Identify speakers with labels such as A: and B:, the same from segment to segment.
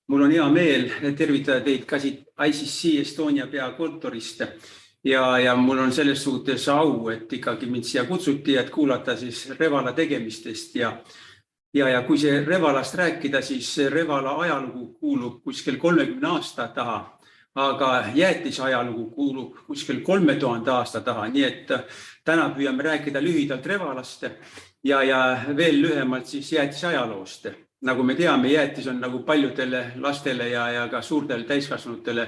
A: Mul on hea meel tervitada teid ka siit ICC Estonia peakontorist ja mul on selles suhtes au, et ikkagi mind siia kutsuti, et kuulata siis Revala tegemistest ja kui see Revalast rääkida, siis Revala ajalugu kuulub kuskil 30 aasta taha, aga jäätise ajalugu kuulub kuskil 3000 aasta taha, nii et täna püüame rääkida lühidalt Revalast ja veel lühemalt siis jäätise ajaloost. Nagu me teame, jäätis on nagu paljudele lastele ja ka suurtele täiskasvanutele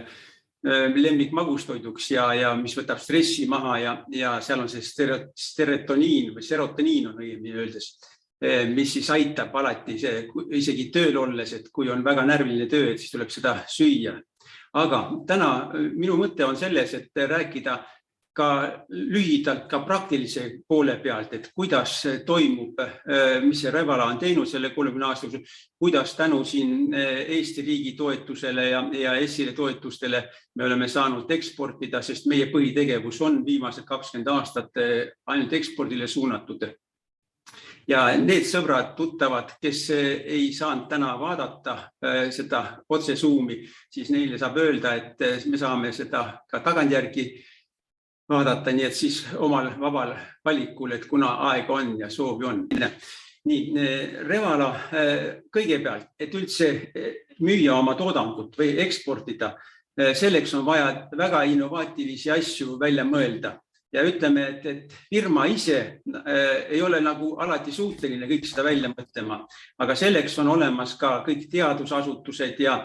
A: lemmikmagustoiduks ja mis võtab stressi maha ja seal on see serotoniin või serotoniin on õigemini öeldes, mis siis aitab alati isegi tööl olles, et kui on väga närviline töö, et siis tuleb seda süüa. Aga täna minu mõte on selles, et rääkida ka lühidalt ka praktilise poole pealt, et kuidas toimub, mis see Revala on teinud selle 30 aastal, kuidas tänu siin Eesti riigi toetusele ja ESSile toetustele me oleme saanud eksportida, sest meie põhitegevus on viimased 20 aastat ainult ekspordile suunatud. Ja need sõbrad, tuttavad, kes ei saanud täna vaadata seda otsesuumi, siis neile saab öelda, et me saame seda ka tagantjärgi vaadata, nii et siis omal vabal valikul, et kuna aeg on ja soovi on. Nii, Revala kõigepealt, et üldse müüa oma toodangut või eksportida, selleks on vaja väga innovaatilisi asju välja mõelda. Ja ütleme, et firma ise ei ole nagu alati suuteline kõik seda välja mõtlema, aga selleks on olemas ka kõik teadusasutused ja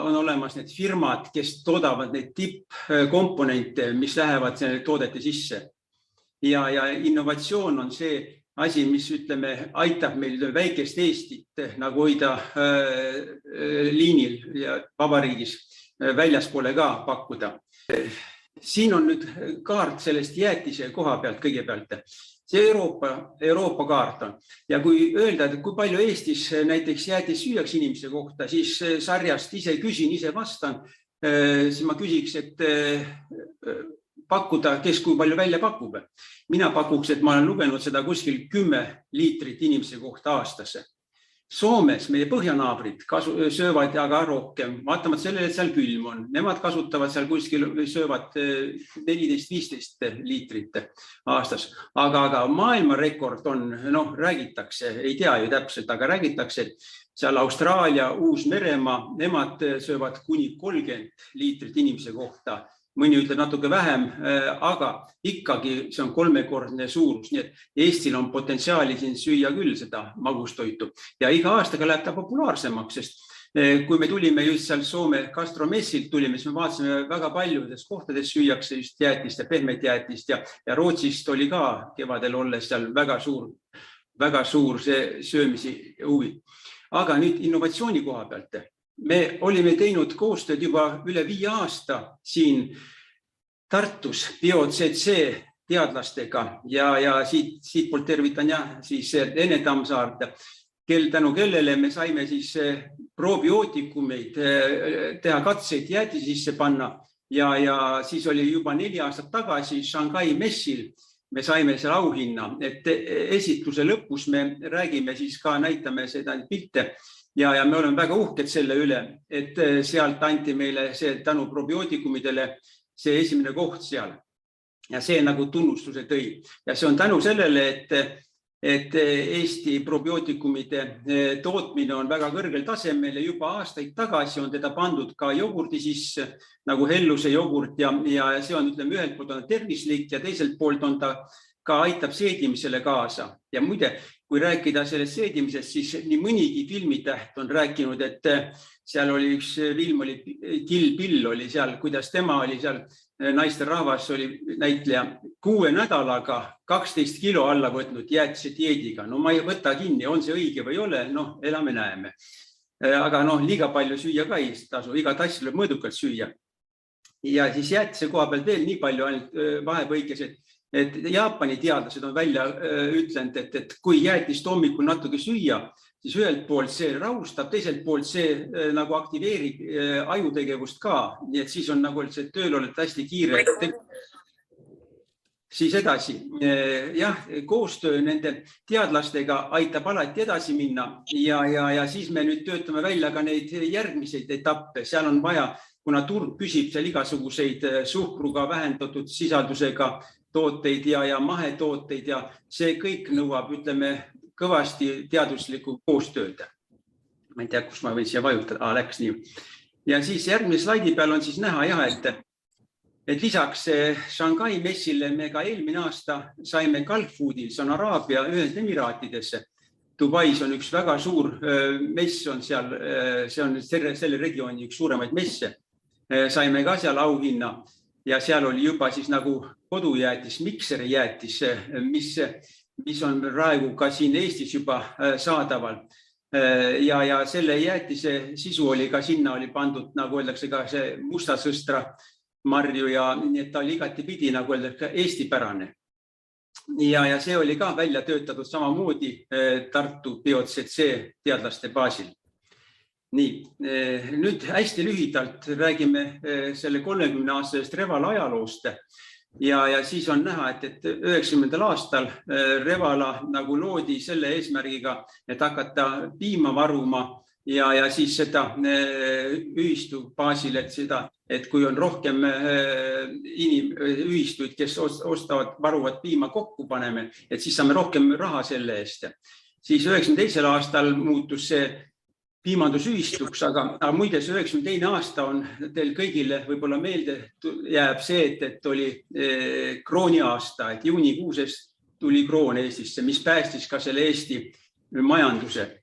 A: on olemas need firmad, kes toodavad neid tippkomponente, mis lähevad selle toodete sisse. Ja innovatsioon on see asi, mis ütleme, aitab meil väikest Eestit nagu hoida liinil ja vabariigis väljaspoole ka pakkuda. Siin on nüüd kaart sellest jäätise koha pealt kõigepealt. See Euroopa kaart on. Ja kui öelda, et kui palju Eestis näiteks jäätis süüaks inimese kohta, siis sarjast ise küsin, ise vastan, siis ma küsiks, et pakkuda, kes kui palju välja pakub. Mina pakuks, et ma olen lugenud seda kuskil 10 liitrit inimese kohta aastasse. Soomes meie põhjanaabrid söövad aga rohkem, vaatamata sellele, et seal külm on. Nemad kasutavad seal kuskil, söövad 14-15 liitrit aastas. Aga maailmarekord on, räägitakse, ei tea ju täpselt, aga räägitakse, et seal Austraalia, Uus-Meremaa, nemad söövad kuni 30 liitrit inimese kohta. Mõni ütleb natuke vähem, aga ikkagi see on 3-kordne suurus, nii et Eestil on potentsiaali siin süüa küll seda magustoitu. Ja iga aastaga läheb ta populaarsemaks, sest kui me tulime just seal Soome gastromessilt tulime, siis me vaatasime väga paljudes kohtades süüakse just jäätist ja pehmet jäätist ja Rootsist oli ka kevadel olles seal väga suur see söömisi huvi. Aga nüüd innovatsiooni koha pealt. Me olime teinud koostööd juba üle 5 aasta siin Tartus BioCC teadlastega ja siit poolt tervitan siis Ene Tammsaart, tänu kellele me saime siis probiootikumeid teha katseid jäätise sisse panna ja siis oli juba 4 aastat tagasi Shanghai messil me saime selle auhinna, et esitluse lõpus me räägime siis ka, näitame seda pilte. Ja me oleme väga uhked selle üle, et sealt anti meile see tänu probiootikumidele see esimene koht seal. Ja see nagu tunnustuse tõi. Ja see on tänu sellele, et Eesti probiootikumide tootmine on väga kõrgel tasemel ja juba aastaid tagasi on teda pandud ka jogurti sisse, nagu helluse jogurt ja see on, ütleme, ühelt poolt on tervislik ja teiselt poolt on ta ka aitab seedimisele kaasa. Ja muide, kui rääkida sellest seedimisest, siis nii mõnigi filmitäht on rääkinud, et seal oli üks film, Kill Bill oli seal, kuidas tema oli seal, naisterahvas oli näitleja 6 nädalaga 12 kilo alla võtnud jäätise dieediga. No ma ei võta kinni, on see õige või ei ole, elame näeme. Aga liiga palju süüa ka ei tasu, iga tass tuleb mõõdukalt süüa. Ja siis jäätise koha pealt veel nii palju ainult vahepõikes, et Jaapani teadlased on välja ütlenud, et kui jäätist hommikul natuke süüa, siis ühelt poolt see rahustab, teiselt poolt see nagu aktiveerib ajutegevust ka. Nii et siis on nagu see tööl oled hästi kiire. siis edasi. Jah, koostöö nende teadlastega aitab alati edasi minna ja siis me nüüd töötame välja ka neid järgmiseid etappe. Seal on vaja, kuna turg küsib seal igasuguseid suhkruga vähendatud sisaldusega tooteid ja mahetooteid ja see kõik nõuab, ütleme, kõvasti teaduslikku koostööd. Ma ei tea, kus ma võin siia vajutada. Läks nii. Ja siis järgmise slaidi peal on siis näha, jah, et lisaks Shanghai messile me ka eelmine aasta saime Gulf Foodil, see on Araabia Ühendemiraatidesse. Dubais on üks väga suur mess, on seal, see on selle regiooni üks suuremaid messe. Saime ka seal auhinna ja seal oli juba siis nagu kodujäätis, mikseri jäätis, mis on praegu ka siin Eestis juba saadaval. Ja selle jäätise sisu oli ka sinna oli pandud, nagu öeldakse, ka see mustasõstra marju ja nii, et ta oli igatipidi, nagu öeldakse, eestipärane. Ja see oli ka välja töötatud samamoodi Tartu BioCC teadlaste baasil. Nii, nüüd hästi lühidalt räägime selle 30-aastasest Revala ajaloost ja siis on näha, et 90. aastal Revala nagu loodi selle eesmärgiga, et hakata piima varuma ja siis seda ühistu baasil, et kui on rohkem ühistuid, kes ostavad, varuvad piima kokku paneme, et siis saame rohkem raha selle eest. Siis 92. aastal muutus see piimandusühistuks, aga muide see 92. aasta on teil kõigile võib-olla meelde jääb see, et oli krooni aasta, et juunikuusest tuli kroon Eestisse, mis päästis ka selle Eesti majanduse.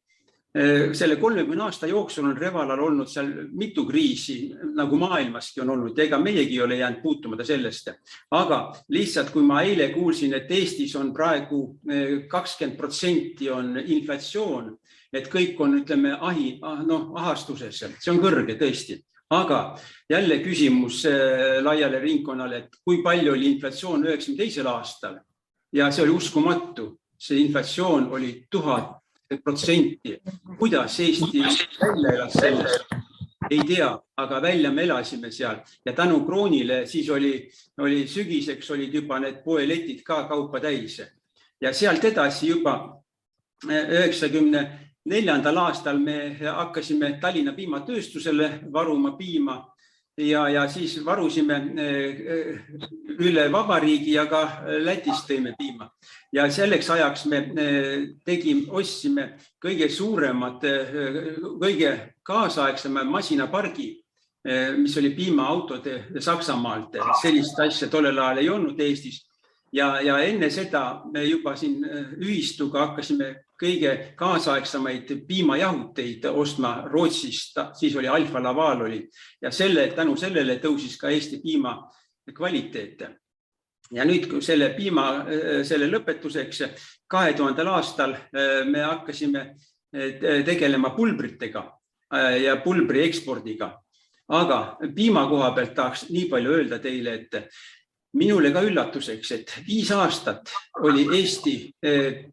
A: Selle 30 aasta jooksul on Revalal olnud seal mitu kriisi, nagu maailmaski on olnud, ega meiegi ei ole jäänud puutumata sellest. Aga lihtsalt, kui ma eile kuulsin, et Eestis on praegu 20% on inflatsioon, et kõik on, ütleme, ahastuses, see on kõrge tõesti. Aga jälle küsimus laiale ringkonnale, et kui palju oli inflatsioon 92. aastal ja see oli uskumatu. See inflatsioon oli 1000%. Kuidas Eesti välja elas sellest? Ei tea, aga välja me elasime seal. Ja tänu kroonile siis oli sügiseks olid juba need poeletid ka kaupa täis. Ja sealt edasi juba 94. aastal me hakkasime Tallinna piimatööstusele varuma piima ja siis varusime üle vabariigi ja ka Lätist tõime piima. Ja selleks ajaks me ostsime kõige suuremat, kõige kaasaegsema masinapargi, mis oli piimaautode Saksamaalt. Sellist asja tollel ajal ei olnud Eestis. Ja enne seda me juba siin ühistuga hakkasime kõige kaasaegsamaid piimajahuteid ostma Rootsist, siis oli Alfa Laval oli. Ja tänu sellele tõusis ka Eesti piima kvaliteet. Ja nüüd selle lõpetuseks 2000. aastal me hakkasime tegelema pulbritega ja pulbri ekspordiga. Aga piima koha pealt tahaks nii palju öelda teile, et minule ka üllatuseks, et 5 aastat oli Eesti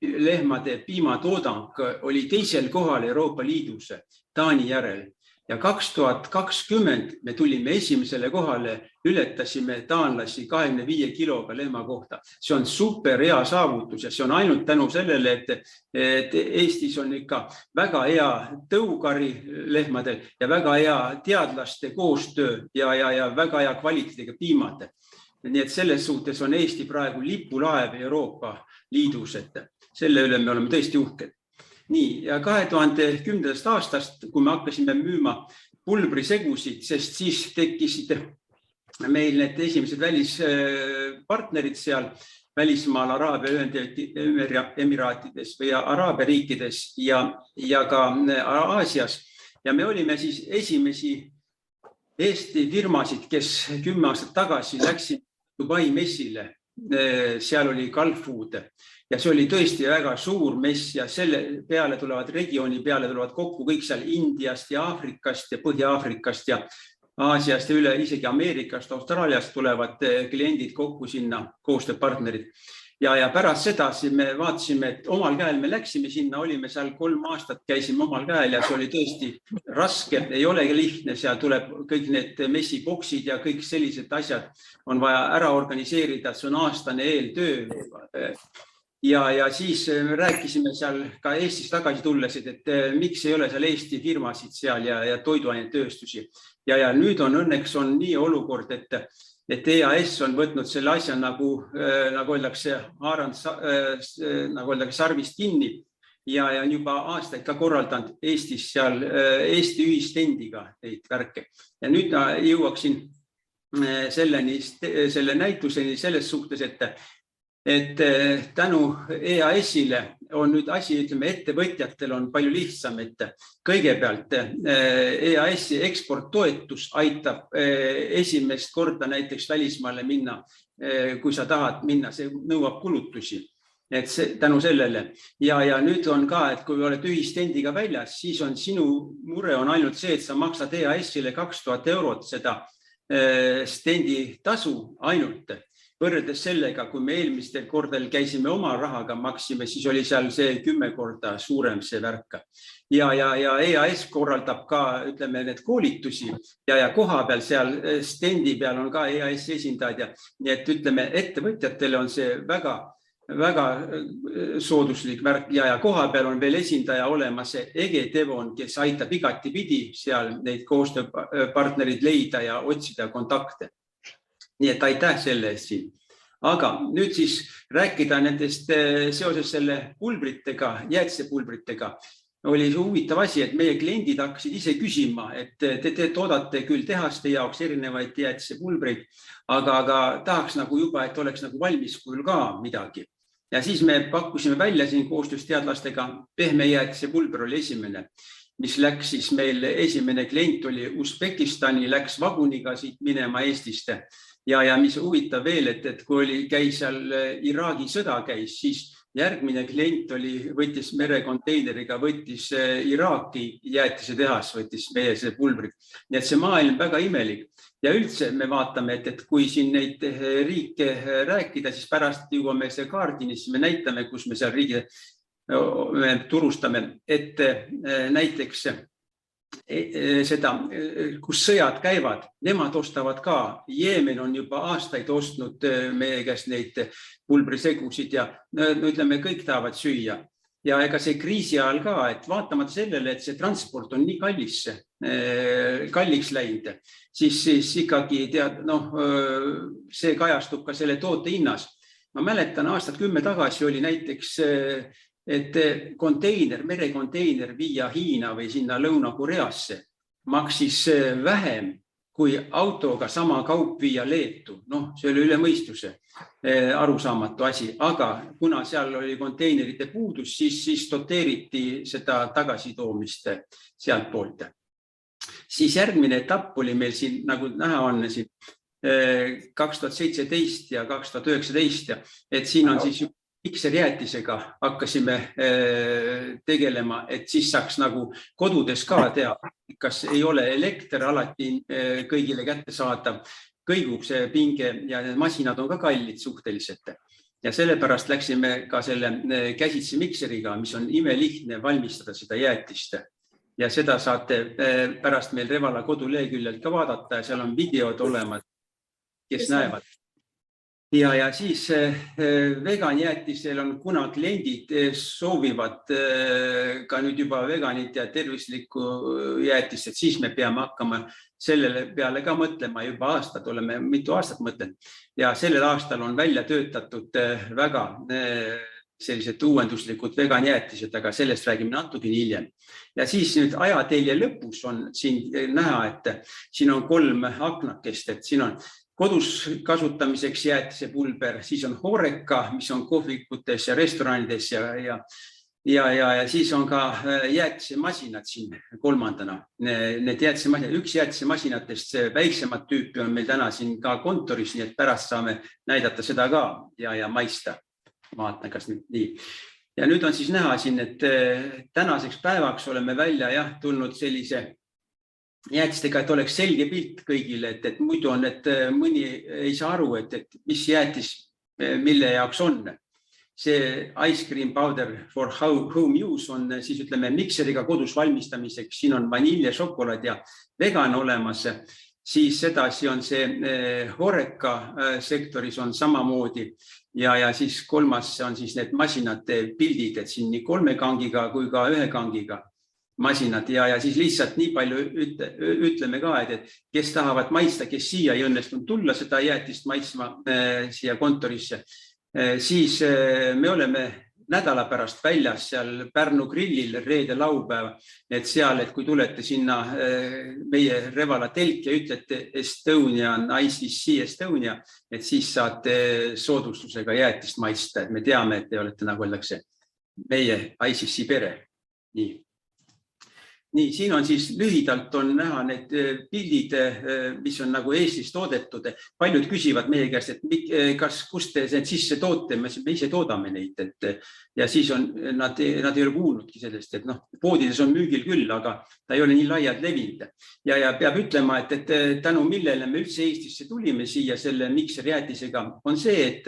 A: lehmade piimatoodang oli 2. kohal Euroopa Liidus Taani järel. Ja 2020 me tulime esimesele kohale, ületasime taanlasi 25 kiloga lehma kohta. See on super hea saavutus ja see on ainult tänu sellele, et Eestis on ikka väga hea tõukari lehmadel ja väga hea teadlaste koostöö ja väga hea kvaliteediga piimad. Nii et selles suhtes on Eesti praegu lipulaev Euroopa Liidus, et selle üle me oleme tõesti uhked. Nii, ja 2010. aastast, kui me hakkasime müüma pulbrisegusid, sest siis tekkisid meil need esimesed välispartnerid seal välismaal Araabia Ühendemiraatides või Araabia riikides ja ka Aasias. Ja me olime siis esimesi Eesti firmasid, kes 10 aastat tagasi läksid Dubai messile. Seal oli Gulf Food. Ja see oli tõesti väga suur mess ja selle regiooni peale tulevad kokku kõik seal Indiast ja Aafrikast ja Põhja-Aafrikast ja Aasiast ja üle isegi Ameerikast, Austraaliast tulevad kliendid kokku sinna, koostööpartnerid. ja pärast seda me vaatasime, et omal käel me läksime sinna, olime seal 3 aastat, käisime omal käel ja see oli tõesti raske, ei olegi lihtne, seal tuleb kõik need messiboksid ja kõik sellised asjad on vaja ära organiseerida, see on aastane eeltöö. Ja siis rääkisime seal ka Eestis tagasi tulles, et miks ei ole seal Eesti firmasid seal ja toiduainetööstusi. Ja nüüd on õnneks on nii olukord, et EAS on võtnud selle asja nagu öeldakse, sarvist kinni ja on juba aastaid ka korraldanud Eestis seal Eesti ühistendiga neid värke. Ja nüüd jõuaksin selle näituseni selles suhtes, et tänu EAS-ile on nüüd asi, ütleme, ettevõtjatel on palju lihtsam, et kõigepealt EAS-i eksporttoetus aitab esimest korda näiteks välismaale minna, kui sa tahad minna, see nõuab kulutusi, et tänu sellele. Ja nüüd on ka, et kui oled ühistendiga väljas, siis on sinu mure on ainult see, et sa maksad EAS-ile 2000 eurot seda stendi tasu ainult. Võrreldes sellega, kui me eelmistel kordel käisime oma rahaga maksime, siis oli seal see 10 korda suurem see värk. Ja EAS korraldab ka, ütleme, need koolitusi ja koha peal seal stendi peal on ka EAS esindajad. Nii et ütleme, ettevõtjatele on see väga sooduslik värk ja koha peal on veel esindaja olemas Ege Devon, kes aitab igatipidi seal neid koostööpartnerid leida ja otsida kontakte. Nii et aitäh selle eest siin. Aga nüüd siis rääkida nendest seoses selle pulbritega, jäätisepulbritega. Oli huvitav asi, et meie kliendid hakkasid ise küsima, et te toodate küll tehaste jaoks erinevaid jäätisepulbreid, aga tahaks nagu juba, et oleks nagu valmis kujul ka midagi. Ja siis me pakkusime välja siin koostöös teadlastega, pehme jäätisepulber oli esimene, mis läks siis meil esimene klient oli Usbekistani, läks vaguniga siit minema Eestiste. Ja mis huvitav veel, et kui käis seal Iraagi sõda käis, siis järgmine klient võttis merekonteineriga, võttis Iraaki jäätise tehas, võttis meie see pulbrid. Nii et see maailm väga imelik. Ja üldse me vaatame, et kui siin neid riike rääkida, siis pärast jõuame see kaardini, siis me näitame, kus me seal riigi turustame, et näiteks seda, kus sõjad käivad, nemad ostavad ka. Jeemen on juba aastaid ostnud meie käest neid pulbrisegusid ja ütleme, kõik tahavad süüa. Ja ega see kriisi ajal ka, et vaatamata sellele, et see transport on nii kalliks läinud, siis ikkagi see kajastub ka selle toote hinnas. Ma mäletan, aastat 10 tagasi oli näiteks et merekonteiner viia Hiina või sinna Lõuna-Koreasse maksis vähem kui autoga sama kaup viia Leetu. See oli üle mõistuse arusaamatu asi, aga kuna seal oli konteinerite puudus, siis doteeriti seda tagasitoomist sealt poolt. Siis järgmine etapp oli meil siin, nagu näha on siin 2017 ja 2019, et siin on siis mikserjäätisega hakkasime tegelema, et siis saaks nagu kodudes ka teha, kas ei ole elekter alati kõigile kättesaadav, kõigub see pinge ja need masinad on ka kallid suhteliselt. Ja sellepärast läksime ka selle käsitsi mikseriga, mis on imelihtne valmistada seda jäätist. Ja seda saate pärast meil Revala koduleheküljelt ka vaadata ja seal on videod olemas, kes näevad. Ja siis veganjäätisel on, kuna kliendid soovivad ka nüüd juba veganit ja tervislikku jäätist, et siis me peame hakkama sellele peale ka mõtlema juba aastad, oleme mitu aastat mõtlenud. Ja sellel aastal on välja töötatud väga sellised uuenduslikud veganjäätised, aga sellest räägime natuke hiljem. Ja siis nüüd ajatelje lõpus on siin näha, et siin on 3 aknakest, et siin on kodus kasutamiseks jäätisepulber, siis on Horeca, mis on kohvikutes ja restoranides ja siis on ka jäätisemasinad siin kolmandana. Need jäätisemasinad, üks jäätisemasinatest, see väiksemat tüüpi on meil täna siin ka kontoris, nii et pärast saame näidata seda ka ja maista. Vaatan, kas nüüd nii. Ja nüüd on siis näha siin, et tänaseks päevaks oleme välja tulnud sellise jäätistega, et oleks selge pilt kõigile, et muidu on, et mõni ei saa aru, et mis jäätis mille jaoks on. see ice cream powder for home use on siis ütleme mikseriga kodus valmistamiseks, siin on vanilje, šokolaad ja vegan olemas, siis edasi on see Horeca sektoris on samamoodi ja siis kolmas on siis need masinate pildid, et siin nii 3 kangiga kui ka 1 kangiga masinad ja siis lihtsalt nii palju ütleme ka, et kes tahavad maitsta, kes siia ei õnnestunud tulla seda jäätist maitsma siia kontorisse, siis me oleme nädala pärast väljas seal Pärnu grillil reede laupäev, et seal, et kui tulete sinna meie Revala telk ja ütlete Estonia, ICC Estonia, et siis saate soodustusega jäätist maitsta, et me teame, et te olete nagu öeldakse meie ICC pere. Nii, siin on siis lühidalt on näha need pildid, mis on nagu Eestis toodetud. Paljud küsivad meie käest, et kust te sisse toote, me ise toodame neid. Ja siis on, nad ei ole kuulnudki sellest, et poodides on müügil küll, aga ta ei ole nii laialt levinud. Ja peab ütlema, et tänu millele me üldse Eestisse tulime siia selle mikserjäätisega on see,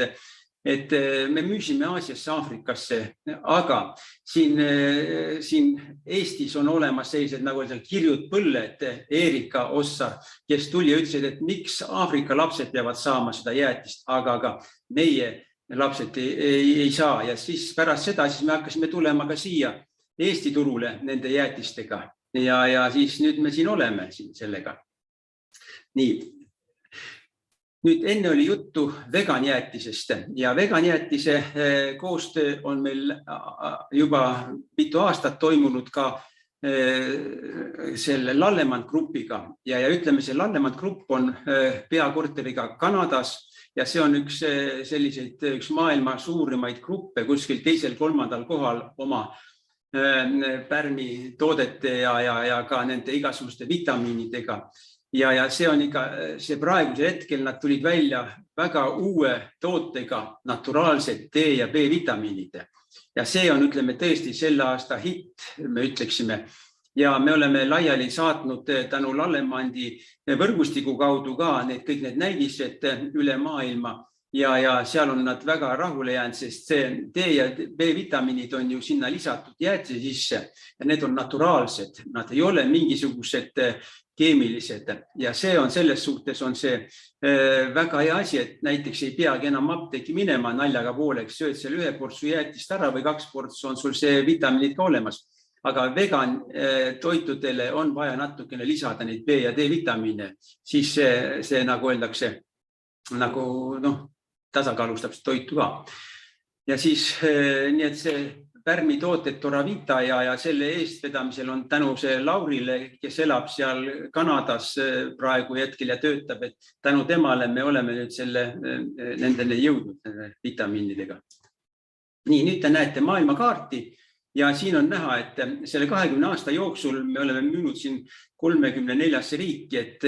A: et me müüsime Aasiasse, Aafrikasse, aga siin Eestis on olemas sellised nagu kirjud põlle, et Erika Ossar, kes tuli ja ütles, et miks Aafrika lapsed peavad saama seda jäätist, aga meie lapsed ei saa. Ja siis pärast seda siis me hakkasime tulema ka siia Eesti turule nende jäätistega ja siis nüüd me siin oleme sellega. Nii. Nüüd enne oli juttu veganjäätisest ja veganjäätise koostöö on meil juba mitu aastat toimunud ka selle Lallemann Grupiga ja ütleme, see Lallemann Grupp on peakorteriga Kanadas ja see on üks maailma suurimaid gruppe kuskil 2.-3. kohal oma pärmi toodete ja ka nende igasuguste vitamiinidega. Ja see on ikka, see praeguse hetkel nad tulid välja väga uue tootega naturaalsed D ja B vitamiinide. Ja see on, ütleme, tõesti selle aasta hitt, me ütleksime. Ja me oleme laiali saatnud tänu Lallemandi võrgustiku kaudu ka kõik need näidised üle maailma. Ja seal on nad väga rahule jäänud, sest see D ja B vitamiinid on ju sinna lisatud jäätise sisse ja need on naturaalsed. Nad ei ole mingisugused keemilised ja see on selles suhtes on see väga hea asi, et näiteks ei peagi enam apteeki minema naljaga pooleks, sööd seal 1 portsu jäätist ära või 2 portsu on sul see vitamiinid ka olemas. Aga vegan toitudele on vaja natukene lisada neid B ja D vitamiine, siis see nagu öeldakse, nagu tasakaalustab toitu ka. Ja siis nii, et see Pärmi tooted Toravita ja selle eestvedamisel on tänu see Laurile, kes elab seal Kanadas praegu hetkel ja töötab, et tänu temale me oleme nüüd nendele jõudnud vitamiinidega. Nii, nüüd te näete maailmakaarti ja siin on näha, et selle 20 aasta jooksul me oleme müünud siin 34 riiki, et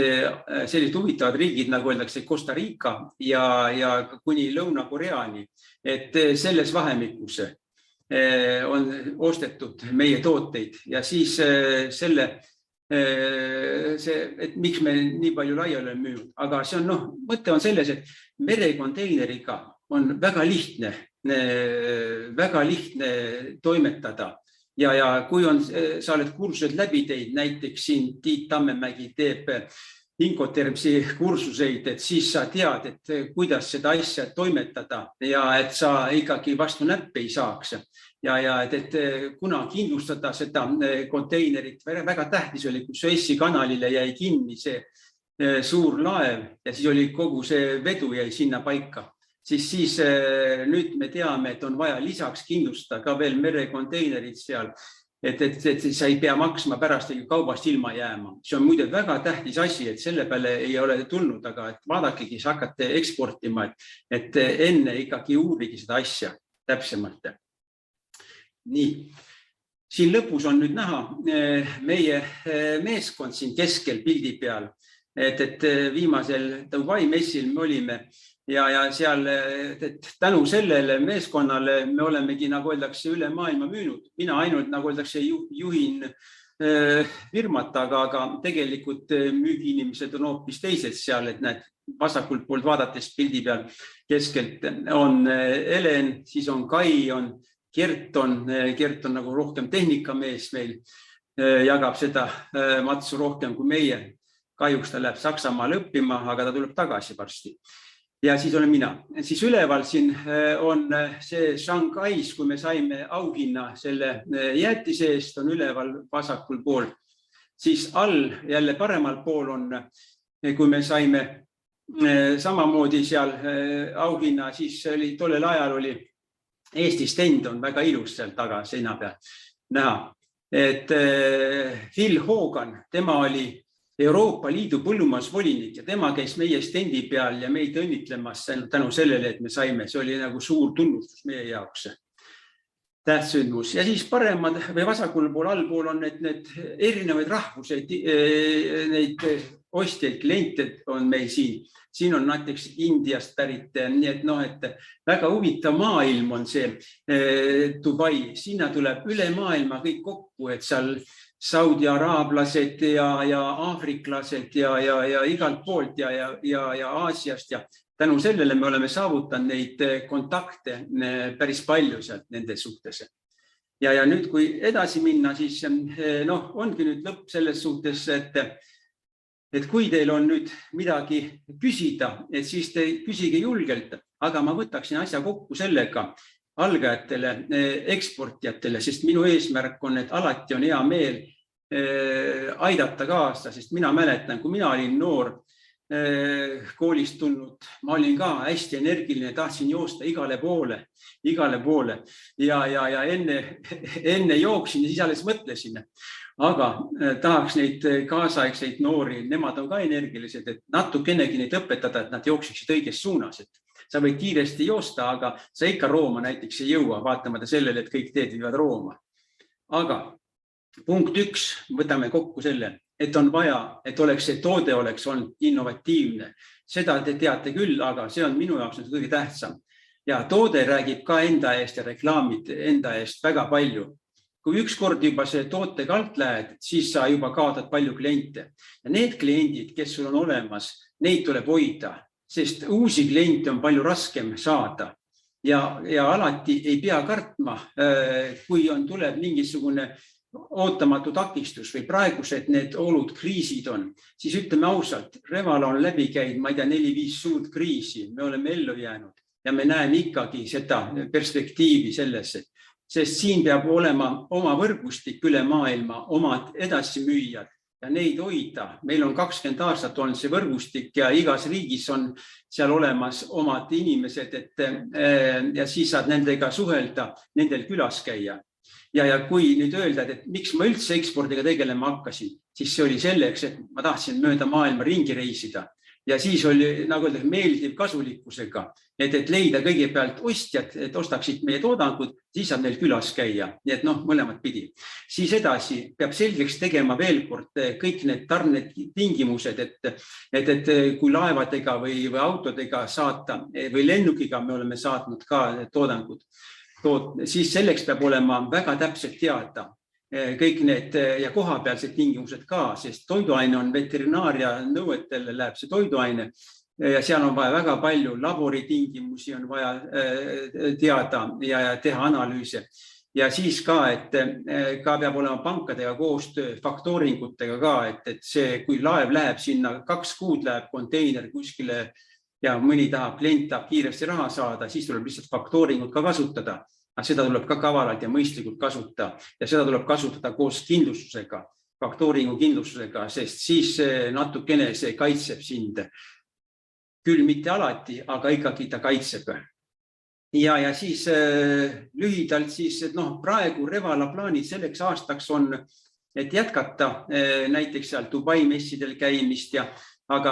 A: sellised huvitavad riigid, nagu öeldakse Costa Rica ja kuni Lõuna-Koreani, et selles vahemikus on ostetud meie tooteid ja siis et miks me nii palju laiali oleme müünud. Aga see on, mõte on selles, et merekonteineriga on väga lihtne toimetada. Ja kui sa oled kursused läbi teid, näiteks siin Tiit Tammemägi teeb Incotermsi kursuseid, et siis sa tead, et kuidas seda asja toimetada ja et sa ikkagi vastu näppe ei saaks. Ja et kuna kindlustada seda konteinerit, väga tähtis oli, kui Suessi kanalile jäi kinni see suur laev ja siis oli kogu see vedu jäi sinna paika. Siis nüüd me teame, et on vaja lisaks kindlustada ka veel merekonteinerid seal, et sa ei pea maksma pärast kaubast ilma jääma. See on muide väga tähtis asi, et selle peale ei ole tulnud, aga et vaadakegi, sa hakkate eksportima, et enne ikkagi uurigi seda asja täpsemalt. Nii, siin lõpus on nüüd näha meie meeskond siin keskel pildi peal, et viimasel Dubai messil me olime ja seal tänu sellele meeskonnale me olemegi, nagu öeldakse, üle maailma müünud. Mina ainult, nagu öeldakse, juhin firmat, aga tegelikult müügiinimesed on hoopis teised seal, et näed, vasakult poolt vaadates pildi peal keskelt on Helen, siis on Kai, on Gert on nagu rohkem tehnikamees meil, jagab seda matsu rohkem kui meie. Kahjuks ta läheb Saksamaale õppima, aga ta tuleb tagasi varsti. Ja siis olen mina. Siis üleval siin on see Shanghais, kui me saime auhinna selle jäätise eest, on üleval vasakul pool. Siis all jälle paremal pool on, kui me saime samamoodi seal auhinna, siis oli, tollel ajal oli Eesti stend on väga ilus seal taga seina peal näha. Et Phil Hogan, tema oli Euroopa Liidu põllumajandusvolinik ja tema käis meie stendi peal ja meid õnnitlemas tänu sellele, et me saime. See oli nagu suur tunnustus meie jaoks. Tähtsündmus. Ja siis paremad või vasakul pool, allpool on need erinevaid rahvuseid, neid ostjaid, kliente on meil siin. Siin on näiteks Indiast pärit, nii et et väga huvitav maailm on see Dubai. Sinna tuleb üle maailma kõik kokku, et seal Saudi araablased ja aafriklased ja igalt poolt ja Aasiast ja tänu sellele me oleme saavutanud neid kontakte päris palju sealt nende suhtes. Ja nüüd, kui edasi minna, siis ongi nüüd lõpp selles suhtes, et kui teil on nüüd midagi küsida, et siis te küsige julgelt, aga ma võtaksin asja kokku sellega algajatele, eksportijatele, sest minu eesmärk on, et alati on hea meel aidata kaasa, sest mina mäletan, kui mina olin noor koolist tulnud, ma olin ka hästi energiline, tahtsin joosta igale poole ja enne jooksin ja siis alles mõtlesin, aga tahaks neid kaasaegseid noori, nemad on ka energilised, et natukenegi neid õpetada, et nad jooksiksid õiges suunas, et sa võid kiiresti joosta, aga sa ikka Rooma näiteks ei jõua, vaatamata sellele, et kõik teed viivad Rooma. Aga punkt 1, võtame kokku selle, et on vaja, et see toode oleks olnud innovatiivne. Seda te teate küll, aga see on minu jaoks kõige tähtsam. Ja toode räägib ka enda eest ja reklaamid enda eest väga palju. Kui ükskord juba see tootega alt lähed, siis sa juba kaotad palju kliente. Ja need kliendid, kes sul on olemas, neid tuleb hoida, sest uusi kliente on palju raskem saada. Ja alati ei pea kartma, kui tuleb mingisugune ootamatu takistus või praegused need olud kriisid on, siis ütleme ausalt, Revala on läbi käinud, ma ei tea, 4-5 suurt kriisi, me oleme ellu jäänud ja me näeme ikkagi seda perspektiivi sellesse, sest siin peab olema oma võrgustik üle maailma, omad edasimüüjad ja neid hoida. Meil on 20 aastat olnud see võrgustik ja igas riigis on seal olemas omad inimesed, ja siis saad nendega suhelda, nendel külas käia. Ja kui nüüd öelda, et miks ma üldse ekspordiga tegelema hakkasin, siis see oli selleks, et ma tahtsin mööda maailma ringi reisida. Ja siis oli nagu meeldiv kasulikkusega, et leida kõigepealt ostjad, et ostaksid meie toodangud, siis saab neil külas käia. Nii et mõlemad pidi. Siis edasi peab selgeks tegema veel kord kõik need tarned tingimused, et kui laevadega või autodega saata või lennukiga me oleme saatnud ka toodangud, siis selleks peab olema väga täpselt teada kõik need ja kohapealsed tingimused ka, sest toiduaine on veterinaaria nõuetele läheb see toiduaine ja seal on vaja väga palju laboritingimusi on vaja teada ja teha analüüse. Ja siis ka, et ka peab olema pankadega koostöö, faktooringutega ka, et see, kui laev läheb sinna 2 kuud läheb konteiner kuskile ja mõni klient tahab kiiresti raha saada, siis tuleb lihtsalt faktooringut ka kasutada. Aga seda tuleb ka kavalalt ja mõistlikult kasutada ja seda tuleb kasutada koos kindlustusega, faktooringu kindlustusega, sest siis natukene see kaitseb sind. Küll mitte alati, aga ikkagi ta kaitseb. Ja siis lühidalt siis, et praegu Revala plaanid selleks aastaks on, et jätkata näiteks seal Dubai messidel käimist aga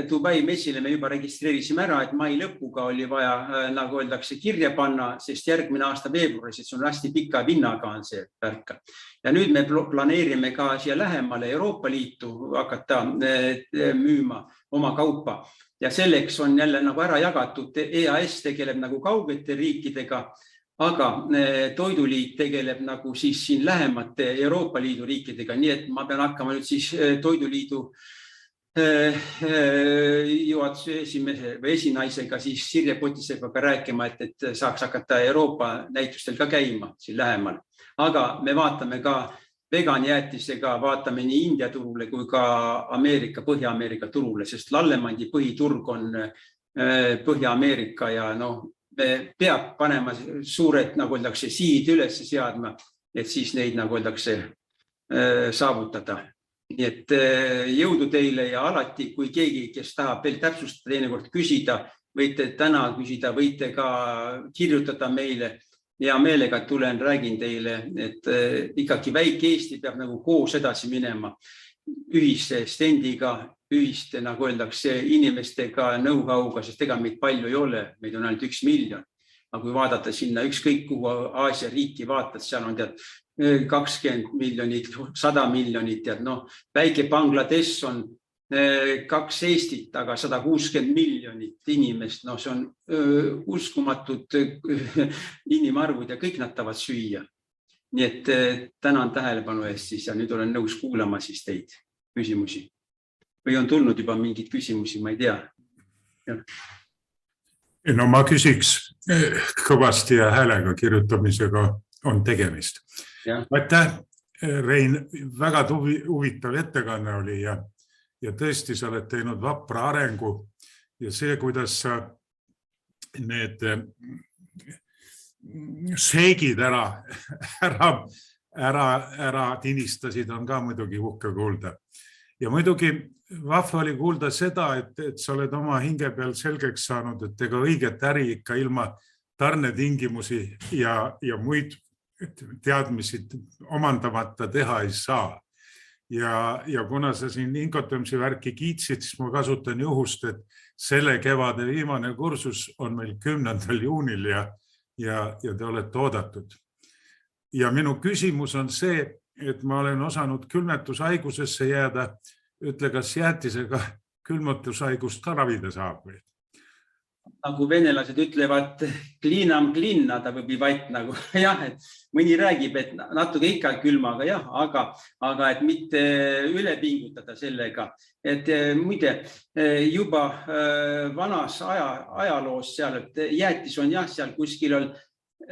A: Dubai messile me juba registreerisime ära, et mai lõpuga oli vaja, nagu öeldakse, kirja panna, sest järgmine aasta veebruaris, et see on hästi pika pinnaga on see värk. Ja nüüd me planeerime ka siia lähemale Euroopa Liitu hakata müüma oma kaupa. Ja selleks on jälle nagu ära jagatud, EAS tegeleb nagu kaugete riikidega, aga toiduliit tegeleb nagu siis siin lähemate Euroopa Liidu riikidega, nii et ma pean hakkama nüüd siis toiduliidu juhatuse esimese või esinaisega siis Sirje Potisepaga rääkima, et saaks hakata Euroopa näitustel ka käima siin lähemal. Aga me vaatame ka veganjäätisega, vaatame nii India turule kui ka Põhja-Ameerika turule, sest Lallemandi põhiturg on Põhja-Ameerika ja me peab panema suured, nagu öeldakse, siid üles seadma, et siis neid, nagu öeldakse, saavutada. Nii et jõudu teile ja alati, kui keegi, kes tahab veel täpsustada, teinekord küsida, võite täna küsida, võite ka kirjutada meile. Ja meelega tulen, räägin teile, et ikkagi väike Eesti peab nagu koos edasi minema ühiste stendiga, ühiste, nagu öeldakse, inimestega, know-how'ga, sest ega meid palju ei ole, meid on ainult 1 miljon. Aga kui vaadata sinna ükskõik kuhu Aasia riiki vaatad, seal on 20 miljonit, 100 miljonit, väike Bangladesh on 2 Eestit, aga 160 miljonit inimest, see on uskumatud inimarvud ja kõik nad tahavad süüa. Nii et tänan tähelepanu eest siis ja nüüd olen nõus kuulama siis teid küsimusi. Või on tulnud juba mingid küsimusi, ma ei tea.
B: No ma küsiks kõvasti ja häälega kirjutamisega on tegemist. Aitäh, Rein, väga huvitav ettekanne oli ja tõesti sa oled teinud vapra arengu ja see, kuidas sa need seegid ära tinistasid, on ka muidugi uhke kuulda. Ja muidugi vahva oli kuulda seda, et sa oled oma hinge peal selgeks saanud, et ega õiget äri ikka ilma tarnetingimusi ja muid teadmisi omandamata teha ei saa. Ja kuna sa siin inkotamise värki kiitsid, siis ma kasutan juhust, et selle kevade viimane kursus on meil 10. juunil ja te olete oodatud. Ja minu küsimus on see, et ma olen osanud külmetushaigusesse jääda, ütle, kas jäätisega külmetushaigust ka ravida saab või?
A: Nagu venelased ütlevad, klinam klinna, ta võib vaid nagu, jah, et mõni räägib, et natuke ikka külmaga, jah, aga et mitte üle pingutada sellega. Et muide, juba vanas ajaloos seal, et jäätis on jah, seal kuskil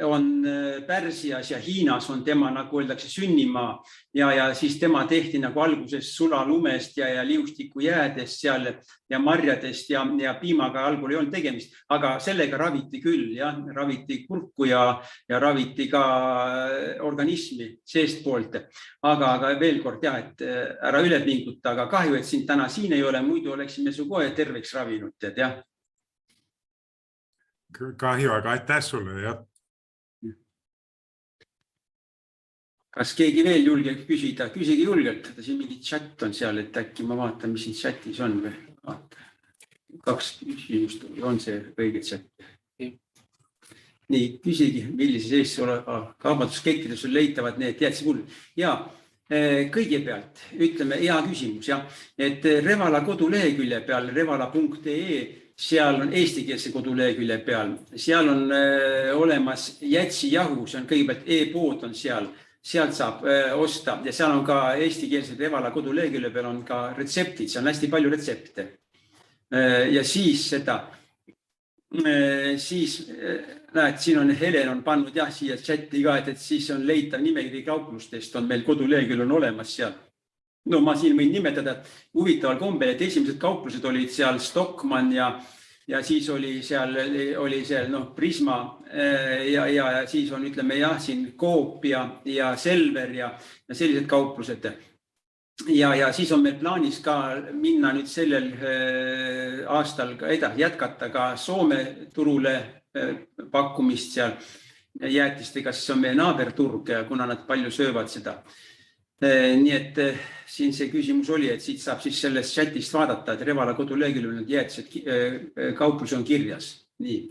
A: on Pärsias ja Hiinas on tema, nagu öeldakse, sünnimaa ja siis tema tehti nagu alguses sulalumest ja liustiku jäädest seal ja marjadest ja piimaga algul ei olnud tegemist, aga sellega raviti küll, jah, raviti kurku ja raviti ka organismi seest poolt. Aga veel kord, jah, et ära üle pinguta, aga kahju, et siin täna siin ei ole, muidu oleksime su kohe terveks ravinud, tead, jah.
B: Kahju, aga aitäh sulle, jah.
A: Kas keegi veel julgeb küsida? Küsige julgelt, siin mingi chat on seal, et äkki ma vaatan, mis siin chatis on või. 2 küsimust on see õige chat. Nii, küsigi, millise sees kaubanduskettides on leitavad need jäätisepulbrid. Ja kõigepealt ütleme hea küsimus, jah, et Revala kodulehekülje peal, revala.ee, seal on eestikeelse kodulehekülje peal, seal on olemas jätsijahu, see on kõigepealt e-pood on seal. Sealt saab osta ja seal on ka eestikeelsed Revala kodulehekülje peal on ka retseptid, see on hästi palju retsepte. Ja siis näed, siin on Helen on pannud jah siia chati ka, et siis on leitav nimekiri kauplustest, on meil kodulehekülje on olemas seal. No ma siin võin nimetada, et huvitaval kombel, et esimesed kauplused olid seal Stockmann ja siis oli seal Prisma ja siis on, ütleme jah, siin Coop ja Selver ja sellised kauplused. Ja siis on meil plaanis ka minna nüüd sellel aastal edasi jätkata ka Soome turule pakkumist seal jäätistega, siis on meie naaberturg, kuna nad palju söövad seda. Nii et siin see küsimus oli, et siit saab siis sellest chatist vaadata, et Revala koduleheküljel on jäätised kauplus on kirjas. Nii,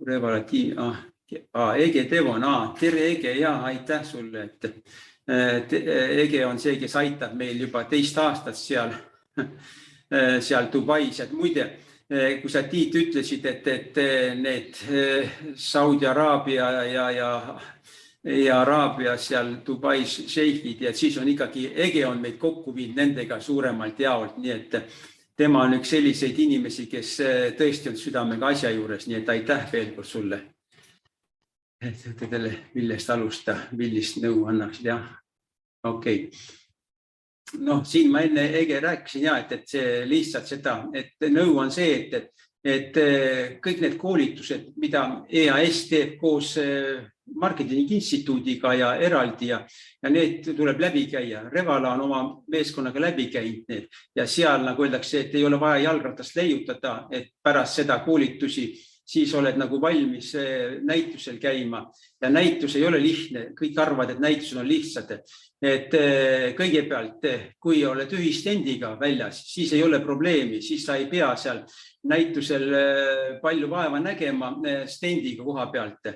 A: Revala tiim, Ege Devon, tere Ege, ja aitäh sulle, et Ege on see, kes aitab meil juba 2 aastat seal Dubais, et muide, kui sa Tiit ütlesid, et need Saudi Araabia ja Araabia seal Dubais šeifid ja siis on ikkagi Ege on meid kokku viinud nendega suuremalt jaolt, nii et tema on üks selliseid inimesi, kes tõesti on südamega asja juures, nii et aitäh veel kord sulle. Millest alusta, millist nõu annaksid, jah? Okei. Noh, siin ma enne Ege rääkisin ja, et see lihtsalt seda, et nõu on see, et kõik need koolitused, mida EAS teeb koos Marketingi Instituudiga ja eraldi ja need tuleb läbi käia. Revala on oma meeskonnaga läbi käinud need ja seal nagu öeldakse, et ei ole vaja jalgratast leiutada, et pärast seda koolitusi siis oled nagu valmis näitusel käima ja näitus ei ole lihtne. Kõik arvavad, et näitused on lihtsad. Et kõigepealt, kui oled ühistendiga väljas, siis ei ole probleemi, siis sa ei pea seal näitusel palju vaeva nägema stendiga koha pealt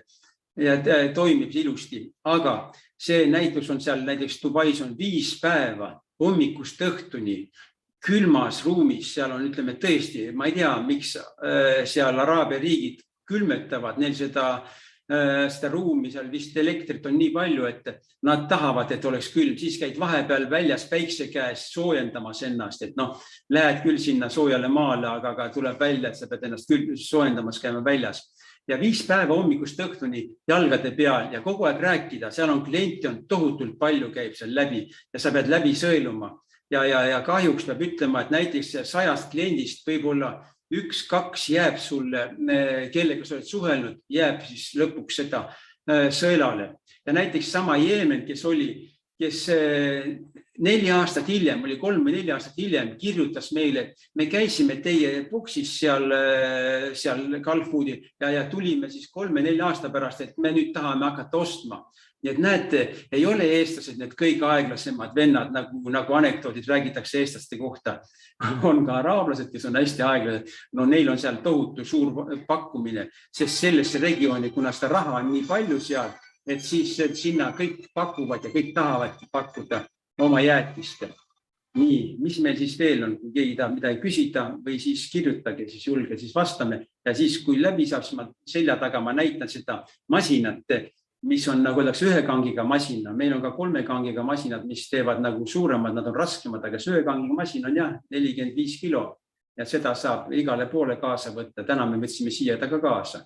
A: ja toimib ilusti. Aga see näitus on seal näiteks Dubais on 5 päeva hommikust õhtuni külmas ruumis, seal on, ütleme tõesti, ma ei tea, miks seal Araabia riigid külmetavad, neil seda ruumi, seal vist elektrit on nii palju, et nad tahavad, et oleks külm, siis käid vahepeal väljas päikse käes soojendamas ennast, et noh, lähed küll sinna soojale maale, aga tuleb välja, et sa pead ennast küll soojendamas käima väljas. Ja 5 päeva hommikust õhtuni jalgade peal ja kogu aeg rääkida, seal on klienti on tohutult palju käib seal läbi ja sa pead läbi sõeluma. Ja kahjuks peab ütlema, et näiteks 100 kliendist võib-olla 1-2 jääb sulle, kellega sa oled suhelnud, jääb siis lõpuks seda sõelale. Ja näiteks sama Jeemen, kes 4 aastat hiljem, oli 3 või 4 aastat hiljem, kirjutas meile, et me käisime teie boksis seal Gulfoodi ja tulime siis 3-4 aasta pärast, et me nüüd tahame hakata ostma. Nii et näete, ei ole eestlased need kõige aeglasemad vennad, nagu anekdoodid räägitakse eestlaste kohta. On ka araablased, kes on hästi aeglased. No neil on seal tohutu suur pakkumine, sest sellesse regiooni, kuna seda raha on nii palju seal, et siis sinna kõik pakuvad ja kõik tahavad pakkuda oma jäätist. Nii, mis meil siis veel on, kui keegi tahab midagi küsida või siis kirjutage, siis julge, siis vastame. Ja siis, kui läbi saab, siis ma selja taga ma näitan seda masinat, mis on nagu öeldakse 1 kangiga masina. Meil on ka 3 kangiga masinad, mis teevad nagu suuremad, nad on raskemad, aga 1 kangiga masin on jah 45 kilo ja seda saab igale poole kaasa võtta. Täna me võtsime siia taga kaasa.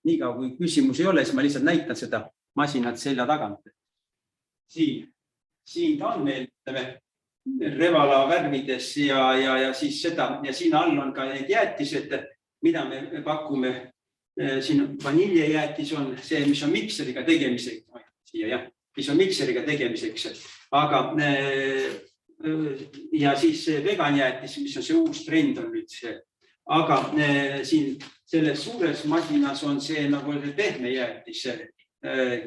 A: Nii ka, kui küsimus ei ole, siis ma lihtsalt näitan seda masinat selja tagant. Siin ta on meil Revala värvides ja siis seda ja siin all on ka need jäätised, mida me pakume. Siin vaniljejäätis on see, mis on mikseriga tegemiseks, mis on mikseriga tegemiseks, aga ja siis veganjäätis, mis on see uus trend on nüüd see, aga siin selles suures masinas on see nagu pehme jäätis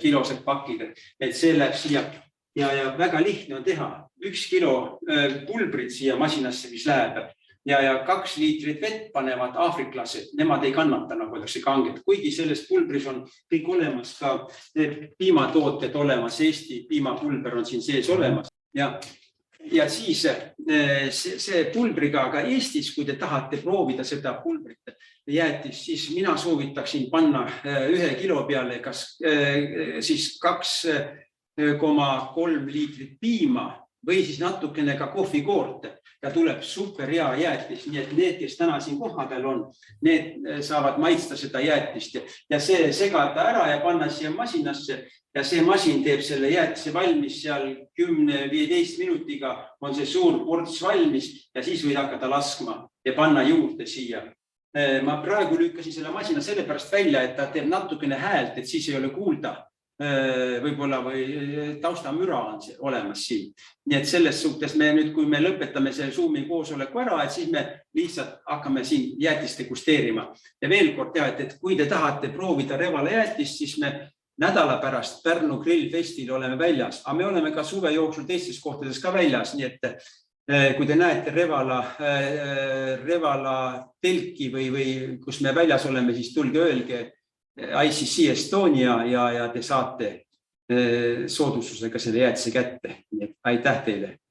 A: kilosed pakid, et see läheb siia ja väga lihtne on teha 1 kilo pulbrit siia masinasse, mis läheb. Ja 2 liitrit vett panevad aafriklased, nemad ei kannata nagu öeldakse kanget, kuigi selles pulbris on kõik olemas, ka piimatooted olemas, Eesti piimapulber on siin sees olemas. Ja siis see pulbriga ka Eestis, kui te tahate proovida seda pulbrit jäätis, siis mina soovitaksin panna 1 kilo peale kas siis 2,3 liitrit piima või siis natukene ka kohvikoort ja tuleb super hea jäätis. Nii et need, kes täna siin koha peal on, need saavad maitsta seda jäätist ja see segada ära ja panna siia masinasse ja see masin teeb selle jäätise valmis seal 10-15 minutiga on see suur ports valmis ja siis võid hakata laskma ja panna juurde siia. Ma praegu lükkasin selle masina sellepärast välja, et ta teeb natukene häält, et siis ei ole kuulda. Võib-olla või taustamüra on olemas siin. Nii et selles suhtes me nüüd, kui me lõpetame selle Zoomi koosoleku ära, et siis me lihtsalt hakkame siin jäätist degusteerima. Ja veel kord teha, et kui te tahate proovida Revala jäätist, siis me nädala pärast Pärnu grillfestil oleme väljas, aga me oleme ka suve jooksul teistes kohtades ka väljas. Nii et kui te näete Revala telki või kus me väljas oleme, siis tulge öelge ICC Estonia ja te saate soodustusega selle jäätise kätte. Aitäh teile!